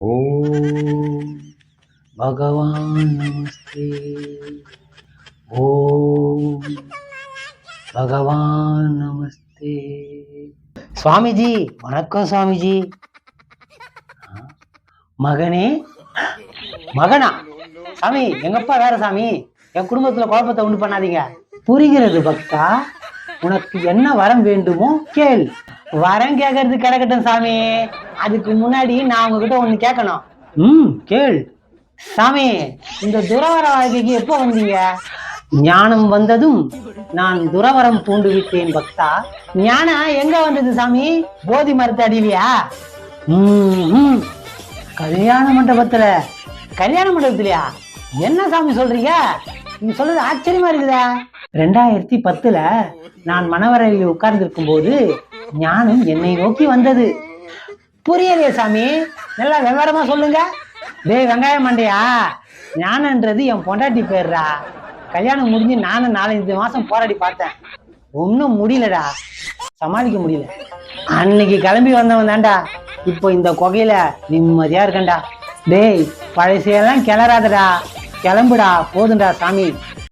ஓம் பகவான் நமஸ்தே. ஓம் பகவான் நமஸ்தே. சுவாமிஜி வணக்கம். சுவாமிஜி மகனே. மகனா? சாமி எங்கப்பா வேற சாமி, என் குடும்பத்துல குழப்பத்தை உண்டு பண்ணாதீங்க. புரிகிறது பக்தா, உனக்கு என்ன வரம் வேண்டுமோ கேள். வரம் கேட்கறது கிடக்கட்டும் சாமி, அதுக்கு முன்னாடி நான் உங்ககிட்ட ஒண்ணு கேட்கணும். கேள் சாமி. இந்த துறவர வாழ்க்கைக்கு எப்போ வந்தீங்க? ஞானம் வந்ததும் நான் துறவரம் பூண்டு விட்டேன் பக்தா. ஞானம் எங்க வந்தது சாமி? போதி மரத்து அடியிலையா? கல்யாண மண்டபத்துல? கல்யாண மண்டபத்திலயா? என்ன சாமி சொல்றீங்க? நீங்க சொல்றது ஆச்சரியமா இருக்குதா? 2010 நான் மணவரையில் உட்கார்ந்து இருக்கும் போது ஞானம் என்னை நோக்கி வந்தது. புரியலையே சாமி, நல்லா விவரமா சொல்லுங்க. டேய் வெங்காய மண்டையா, ஞானன்றது என் பொண்டாட்டி பேர்ரா. கல்யாணம் முடிஞ்சு நானும் 4-5 மாசம் போராடி பார்த்தேன், ஒன்னும் முடியலடா, சமாளிக்க முடியல. அன்னைக்கு கிளம்பி வந்தவன் தான்டா இப்போ இந்த குகையில நிம்மதியா இருக்கேன்டா. டேய் பழசையெல்லாம் கிளறாதடா, கிளம்புடா, போதுண்டா சாமி.